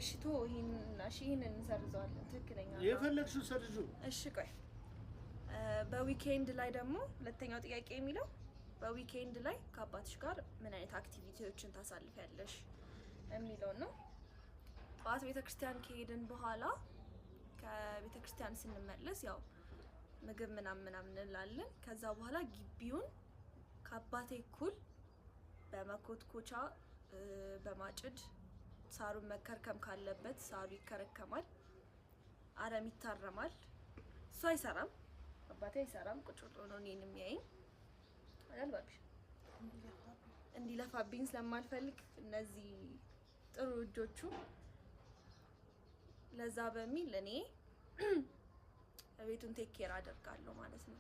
እሺ ቶ ይሄን እንሰርዘዋለን። ትክክለኛ ነው የፈለግሽው ሰርዙ። እሺ ቆይ በዊኬንድ ላይ ደግሞ ሁለተኛው ጥያቄ የሚለው በዊኬንድ ላይ ከአባትሽ ጋር ምን አይነት አክቲቪቲዎችን ታሳልፊያለሽ የሚለው ነው። ጠዋት ቤተክርስቲያን ከሄድን በኋላ ከቤተክርስቲያን ስንመለስ ያው ምግብ ምናምን እንላለን። ከዛ በኋላ ግቢውን ከአባቴ እኩል በመኮትኮቻ በማጭድ ሳሩን መከርከም ካለበት ሳሩ ይከረከማል፣ አረም ይታረማል። እሱ አይሰራም፣ አባቴ አይሰራም። ቁጭ ብሎ ነው እኔን የሚያየኝ አይደል? እንዲለፋብኝ ስለማልፈልግ እነዚህ ጥሩ እጆቹ ለዛ በሚል እኔ ቤቱን ቴክ ኬር አደርጋለሁ ማለት ነው።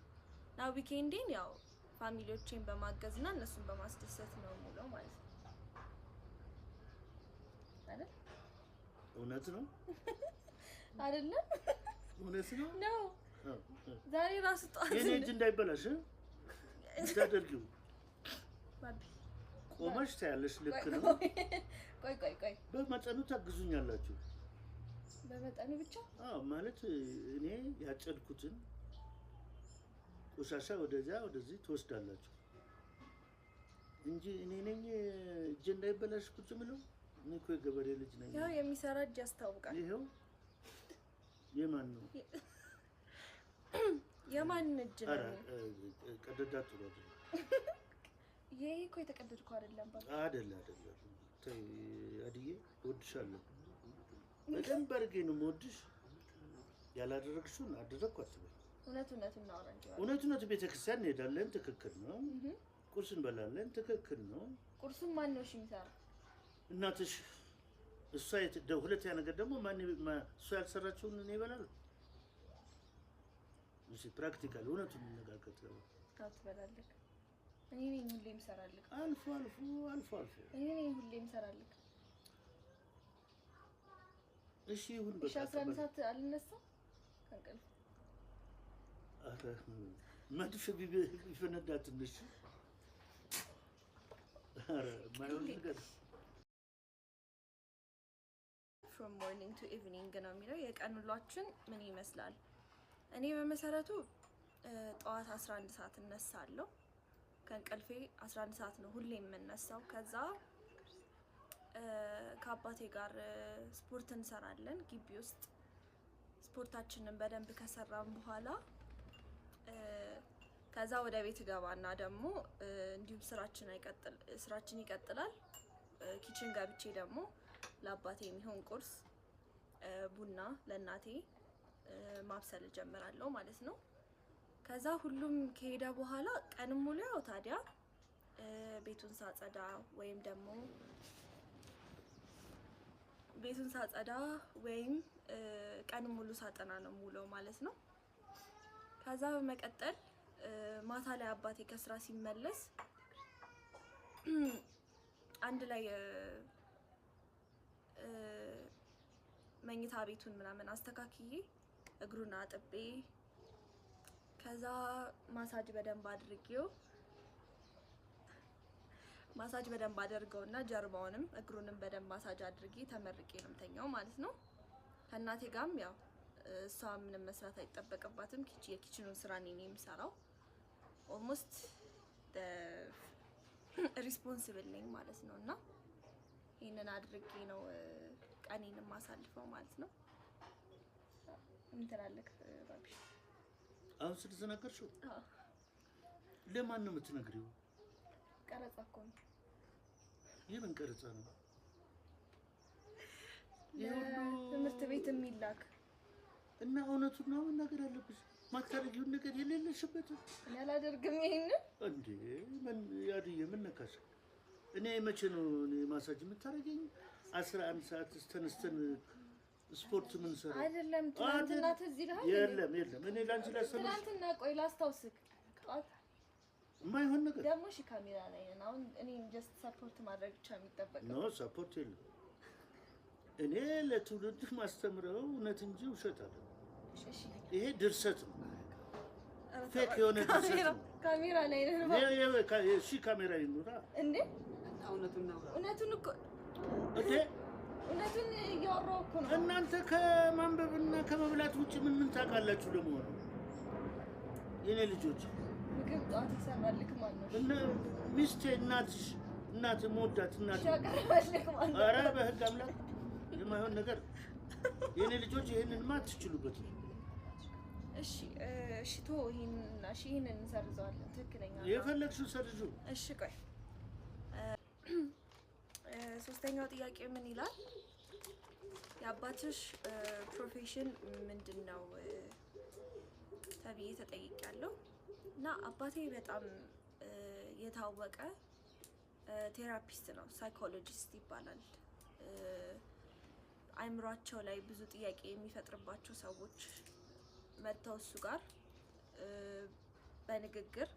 ና ዊኬንዴን ያው ፋሚሊዎቼን በማገዝና እነሱን በማስደሰት ነው ሙለው ማለት ነው አይደል? እውነት ነው አይደለም? እውነት ነው ነው። ዛሬ ራስ ጧት የኔ እጅ እንዳይበላሽ ታደርጊው ባቢ ቆመሽ ታያለሽ። ልክ ነው። ቆይ በመጠኑ ታግዙኛላችሁ። በመጠኑ ብቻ? አዎ ማለት እኔ ያጨድኩትን ቆሻሻ ወደዚህ ትወስዳላችሁ እንጂ እኔ ነኝ እጄ እንዳይበላሽ ቁጭ ብለው። እኔ እኮ የገበሬ ልጅ ነኝ። ያው የሚሰራ እጅ ያስታውቃል። ይሄው የማን ነው? የማን እጅ ነው? ቀደዳ ጥሩ አይደለም። ይሄ እኮ የተቀደድኩ አይደለም ባባ። አይደለም። ተይ አድዬ እወድሻለሁ። በደንብ አድርጌ ነው የምወድሽ። ያላደረግሽውን አደረግኩ አትበይ። እውነት እናወራ እንጂ። እውነት ቤተክርስቲያን እንሄዳለን፣ ትክክል ነው። ቁርስ እንበላለን፣ ትክክል ነው። ቁርሱን ማን ነው የሚሰራው? እናትሽ። እሷ ሁለተኛ ነገር ደግሞ እሷ ያልሰራችውን እኔ እበላለሁ። እሺ ፕራክቲካል እውነቱን እንነጋገር። አትበላለህ? እኔ ነኝ ሁሌም እሰራለሁ። አልፎ እኔ ነኝ ሁሌም እሰራለሁ። እሺ ይሁን በቃ። 11 ሰዓት አልነሳም ከእንቅልፍ። አረ መድፍ ቢፈነዳ ትንሽ አረ ማይሆን ነገር from morning to evening ነው የሚለው። የቀን ውሏችን ምን ይመስላል? እኔ በመሰረቱ ጠዋት 11 ሰዓት እነሳለሁ። ከእንቅልፌ 11 ሰዓት ነው ሁሌ የምነሳው። ከዛ ከአባቴ ጋር ስፖርት እንሰራለን ግቢ ውስጥ። ስፖርታችንን በደንብ ከሰራን በኋላ ከዛ ወደ ቤት ገባና ደግሞ እንዲሁም ስራችን ይቀጥላል። ኪችን ገብቼ ደግሞ ለአባቴ የሚሆን ቁርስ፣ ቡና ለእናቴ ማብሰል ጀምራለሁ ማለት ነው። ከዛ ሁሉም ከሄደ በኋላ ቀንም ሙሉ ያው ታዲያ ቤቱን ሳጸዳ ወይም ደግሞ ቀንም ሙሉ ሳጠና ነው ሙሉው ማለት ነው። ከዛ በመቀጠል ማታ ላይ አባቴ ከስራ ሲመለስ አንድ ላይ መኝታ ቤቱን ምናምን አስተካክዬ እግሩን አጥቤ ከዛ ማሳጅ በደንብ አደርገውና ጀርባውንም እግሩንም በደንብ ማሳጅ አድርጌ ተመርቄ ነው የምተኛው ማለት ነው። ከእናቴ ጋርም ያው እሷ ምንም መስራት አይጠበቅባትም። የኪችኑን ስራ እኔ ነኝ የምሰራው። ኦልሞስት ሪስፖንሲብል ነኝ ማለት ነው። እና ይሄንን አድርጌ ነው ቀኔን ማሳልፈው ማለት ነው። ምን ትላለህ ባቢ? አሁን ስለተናገርሽው ለማን ነው የምትነግሪው? ቀረጻ እኮ ነው። የምን ቀረጻ ነው? ትምህርት ቤት የሚላክ እና እውነቱን ነው መናገር ያለብሽ። ማታረጊውን ነገር የሌለሽበት እኔ አላደርግም። ይሄንን እንዴ ምን ያድዬ ምን ነካሽ? እኔ መቼ ነው ማሳጅ የምታረገኝ? 11 ሰዓት ተነስተን ስፖርት ምን ሰራ አይደለም። ትናንትና ትዝ ይልሃል? የለም እኔ ላንቺ ላሰማሽ ትናንትና ቆይ ላስታውስክ። ጧት የማይሆን ነገር ደግሞ እሺ ካሜራ ላይ ነን አሁን። እኔ ጀስት ሰፖርት ማድረግ ብቻ የሚጠበቅ ነው። ሰፖርት የለም። እኔ ለትውልድ ማስተምረው እውነት እንጂ ውሸት አይደለም። እሺ ይሄ ድርሰት ነው። ፌክ የሆነ ድርሰት ነው። ካሜራ ላይ ነን። እሺ ካሜራ ይኑራ እንዴ? እውነቱን ነው። እውነቱን እኮ እንዴ እውነቱን እያወራሁ እኮ ነው። እናንተ ከማንበብና ከመብላት ውጭ ምን ታውቃላችሁ ለመሆኑ? የኔ ልጆች ምግብ ጠዋት ይሰራልክ ማለት ነው። እና ሚስቴ እናት መወዳት እናት ያቀርባልክ ማለት ነው። ኧረ በህግ አምላክ የማይሆን ነገር የኔ ልጆች ይሄንንማ አትችሉበት። እሺ ቶ ይሄንን እንሰርዘዋለን። ትክክለኛ የፈለግሽው ሰርዙ። እሺ ቆይ ሶስተኛው ጥያቄ ምን ይላል? የአባትሽ ፕሮፌሽን ምንድነው ተብዬ ተጠይቄያለሁ። እና አባቴ በጣም የታወቀ ቴራፒስት ነው፣ ሳይኮሎጂስት ይባላል። አይምሯቸው ላይ ብዙ ጥያቄ የሚፈጥርባቸው ሰዎች መጥተው እሱ ጋር በንግግር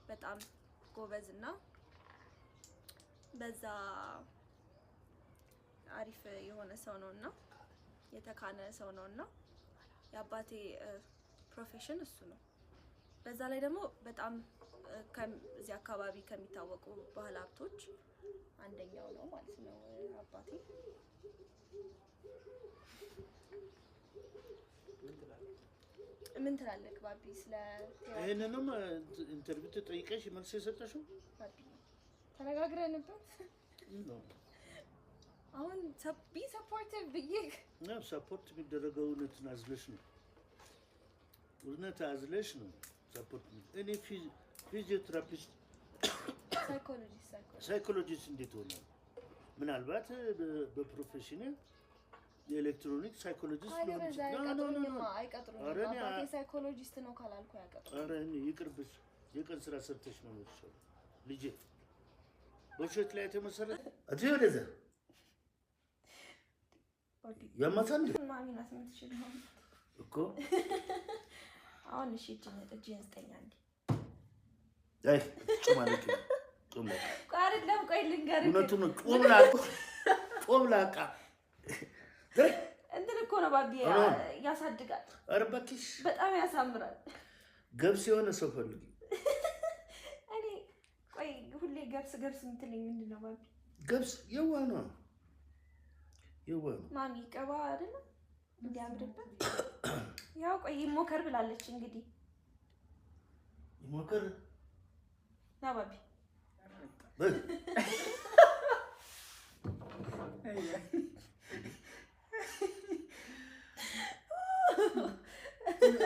በጣም ጎበዝ እና በዛ አሪፍ የሆነ ሰው ነውና የተካነ ሰው ነውና የአባቴ ፕሮፌሽን እሱ ነው። በዛ ላይ ደግሞ በጣም እዚህ አካባቢ ከሚታወቁ ባህል ሀብቶች አንደኛው ነው ማለት ነው አባቴ። ምን ትላለህ ባቢ? ስለ ይሄንንም ኢንተርቪው ተጠይቀሽ መልስ የሰጠሽው ባቢ ተነጋግረንበት አሁን ቢ ሰፖርቲቭ ብዬሽ ነው። ሰፖርት የሚደረገው እውነትን አዝለሽ ነው። እውነት አዝለሽ ነው ሰፖርት። እኔ ፊዚዮቴራፒስት ሳይኮሎጂስት እንዴት ሆነ? ምናልባት በፕሮፌሽን የኤሌክትሮኒክ ሳይኮሎጂስት ነው። አባቴ ሳይኮሎጂስት ነው ካላልኩ ያቀጥሩ። ኧረ እኔ ይቅርብሽ። የቀን ስራ ሰርተሽ ነው የምትሰራው ልጄ። በውሸት ላይ የተመሰረተ አትይ ወደዛ ያማታል ማሚናት ምን ትችላለህ እኮ አሁን እሺ እጅን ስጠኝ አንዴ። አይ ጩማለክ ጩማለክ አይደለም ቆይ ልንገርህ። እውነቱን ነው። ጮምላቃ እንትን እኮ ነው ባቢ ያሳድጋል። ኧረ እባክሽ በጣም ያሳምራል። ገብስ የሆነ ሰው ፈልጊ። እኔ ቆይ ሁሌ ገብስ የምትለኝ ምንድን ነው ባቢ? ገብስ የዋህ ነው ማሚ ቀባ አይደለ እንዲያምርበት። ያው ቆይ ይሞከር ብላለች እንግዲህ ይሞከር ና ባቢ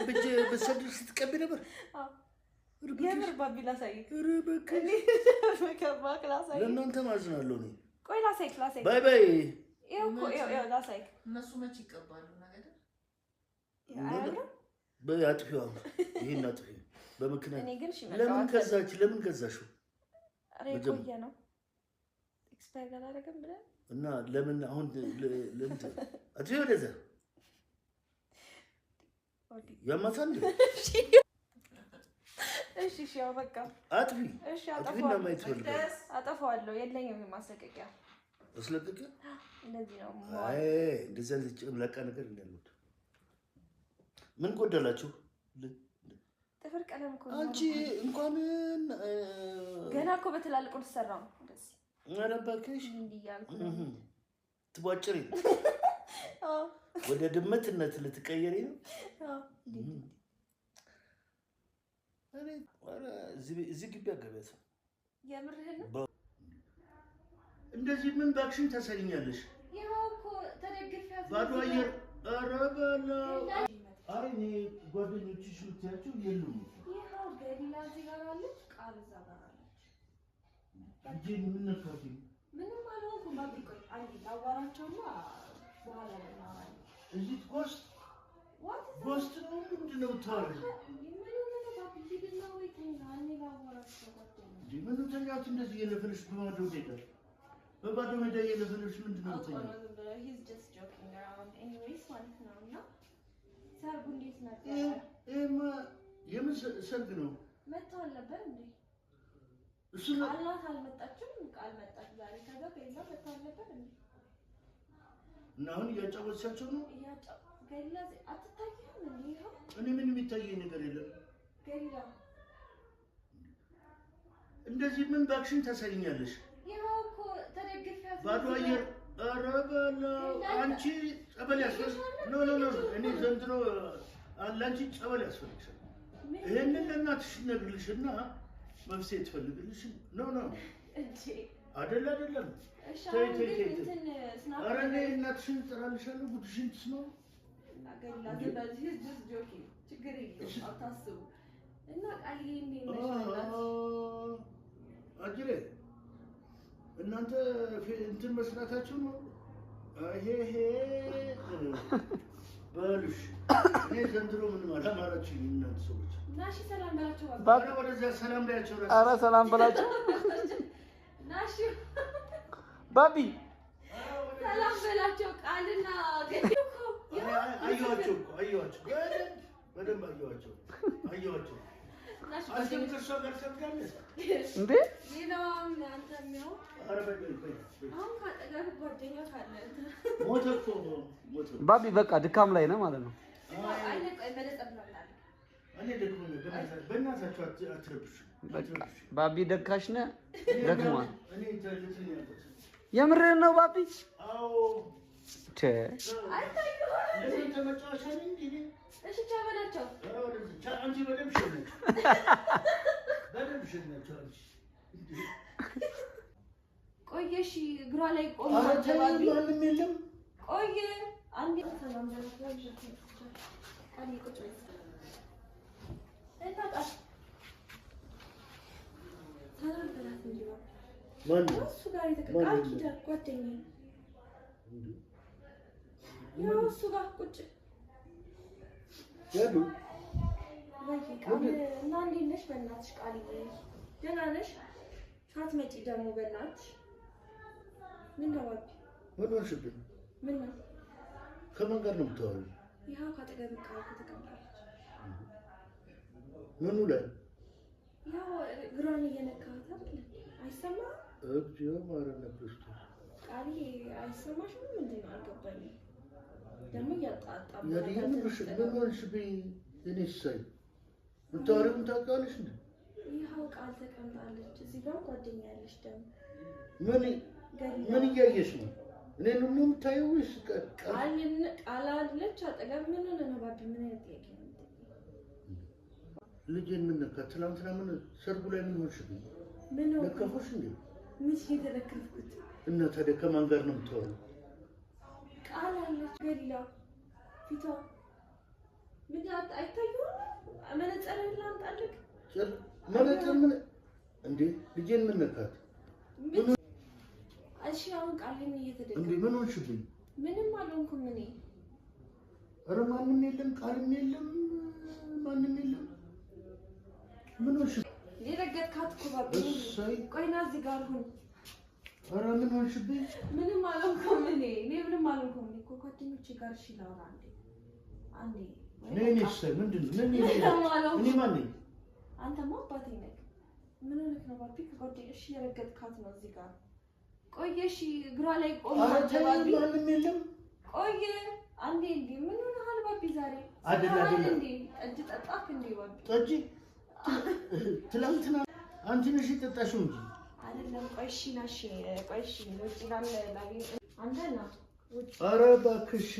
ብቻ በሰድር ስትቀቢ ነበር። የምር ባቢ ላሳይክ። ለእናንተ ማዝናለሁ እኔ። ቆይ ላሳይክ። ባይ ባይ። ይኸው ላሳይክ። እነሱ መች ይቀባሉ ነገር አጥፊዋ ይሄን አጥፊ በምክንያት እኔ ግን ለምን ገዛሽው? ቆየ ነው ኤክስፓየር አላደረገም ብለን እና ለምን አሁን ለምን አጥፊ ወደዛ ያማታል። እሺ ያው በቃ አጥፊ። እሺ አጠፋዋለሁ። የለኝም ማስለቀቂያ። ማስለቀቂያ እንደዚህ ነው። አይ እንደዚህ ጭምለቃ ነገር እንዳሉት ምን ጎደላችሁ? ጥፍር ቀለም እኮ አንቺ እንኳን ገና እኮ በትላልቁ ልትሰራ ነው እንደዚህ። ኧረ እባክሽ እንዲያልኩ ትቧጭሪ ወደ ድመትነት ልትቀየሪ ነው? እዚህ ግቢ አገቢያት የምርህን ነው? እንደዚህ ምን ባክሽን ታሳይኛለሽ? ይኸው እኮ ተደግፌያለሁ። ባዶ አየር። ኧረ በለው። ኧረ እኔ ጓደኞችሽ የምትያቸው የሉም። ይኸው ገሊላ እዚህ ጋር አለች፣ ቃል እዛ ጋር አለች። እጄን ምን ነካብኝ? ምንም አልሆንኩም። ባቢ ቆይ አንዴ ላዋራቸውና በኋላ እናወራለን። እዚህ ጎስት ነው ምንድን ነው የምታወሪው? ምን ተኛት እንደዚህ የለፈለሽ በባዶ ሜዳ የለፈለሽ ምንድን ነው የምትተኛው? ሰርጉ እንዴት ነበር? ይሄማ የምን ሰርግ ነው? መጥተዋል ነበር እንዴ? እሱ ቃላት አልመጣችም። ቃል መጣች ዛሬ። ከዛ ከዛ መጥተዋል ነበር እንዴ? እና አሁን እያጫወተቻቸው ነው? ገሊላ አትታይም እንዴ? ይኸው እኔ ምን የሚታየኝ ነገር የለም። ገሊላ እንደዚህ ምን ባክሽን ታሳይኛለሽ? ይኸው እኮ ተደግፌያለሁ። ባዶ አየር። ኧረ በለው አንቺ ጸበል ያስፈልግ ኖ እኔ ዘንድሮ ለአንቺ ጸበል ያስፈልግሻል። ይሄንን ለእናትሽ ነግርልሽና መፍትሄ ትፈልግልሽ። ኖ አይደለም ተይ ኧረ እኔ እናትሽን እጠራልሻለሁ ጉድሽን ትስማው አጅሬ እናንተ እንትን መስራታችሁ ነው። ይሄ በልሽ እኔ ዘንድሮ ምንም አላማራችሁኝ እናንተ ሰዎች። ናሺ ሰላም በላቸው ባባ። ወደዚያ ሰላም በያቸው። ኧረ ሰላም በላቸው ናሺ ባቢ ሰላም በላቸው። ቃልና ገደኮ አየኋቸው በደንብ አየኋቸው። አንተም ከእሷ ጋር ሰብዳለህ እንዴ? ሌላውም አንተ የሚያው ኧረ አሁን ካጠገብህ ጓደኛ ካለ ሞተ እኮ ባቢ። በቃ ድካም ላይ ነው ማለት ነው። በእናታችሁ አትረብሹ። ባቢ ደካሽ ነህ፣ ደክሟል። የምርህን ነው ባቢ? አዎ እሺ ቻው በላቸው። አንቺ በደምብ ሸኛቸው። ቆየ እሺ፣ እግሯ ላይ ቆም። ማንም የለም። ቆየ አንዴ ሰላም በላቸው። አንዴ ቁጭ በይ እንታውቃት ሰላም በላት እንጂ ማን ነው እሱ ጋር የተቀጣው ጓደኛዬ ያው እሱ ጋር ቁጭ ያሉ እና እንዴት ነሽ? በእናትሽ ቃልዬ ደህና ነሽ? ሳትመጪ ደግሞ በእናትሽ ምን ነው ባቢ? ምን ሆንሽብኝ? ምን ነው? ከማን ጋር ነው የምታወሪው? ይኸው ካጠገብህ ተቀምጣለች። ምኑ ላይ? ያው እግሯን እየነካት አይደል? አይሰማም? እግዚኦ ማረነ ክርስቶስ። ቃልዬ አይሰማሽም? ምንድን ነው አልገባኝም። ደግሞ እያጣጣም ምን ሆንሽብኝ? እኔ ሳይ የምታወሪውን ታውቂዋለሽ እንዴ? ይኸው ቃል ተቀምጣለች። እዚህ ጋር ጓደኛ ያለሽ ደግሞ ምን እያየሽ ነው? እኔን ሁሉ የምታየው ወይስ ቃል አለች አጠገብ? ምን ሆነ ነው ባቢ? ምን አይነት ጥያቄ ነው? ልጄን ምን ነካ? ትናንትና ምን ሰርጉ ላይ ምን ሆንሽብኝ? ምን ነው ለከፉሽ እንዴ? ምን የተለከፍኩት? እና ታዲያ ከማን ጋር ነው የምታወሪው? ቃል አለች ገሊላ ፊቷ ምን አይታየውም? መነጽርህን ላምጣልህ? መነጽር ምን እንዴ? ልጄን ምን ነካት? እሺ አሁን ቃልን እየተደገመ እንዴ? ምን ሆንሽብኝ? ምንም አልሆንኩም እኔ። ኧረ ማንም የለም፣ ቃልም የለም፣ ማንም የለም። ምን ሆንሽ? የረገጥካት እኮ ባቢ። ቆይ ና እዚህ ጋር ሁን። ኧረ ምን ሆንሽብኝ? ምንም አልሆንኩም እኔ ምንም አልሆንኩም እኮ ጓደኞቼ ጋር እሺ ላውራ አንዴ ነኝስ ምንድን ነው? እኔ ማን ነኝ? አንተማ አባቴ ነህ። ምን ሆነህ ነው ባቢ? ከጓደኞቼ እሺ የረገጥካት ነው እዚህ ጋር። ቆየ እሺ እግሯ ላይ ቆም ባቢ። ማንም የለም። ቆየ አንዴ እንዴ ምን ሆነሃል ባቢ? ዛሬ አይደለም እንዴ ጠጅ ጠጣክ እንዴ ባቢ? ጠጅ ትላንትና አንቺ ነሽ የጠጣሽው እንጂ አይደለም። ቆይ እሺ ናሽ ቆይ እሺ ውጪ ጋር ላይ አንተ ና። ኧረ እባክሽ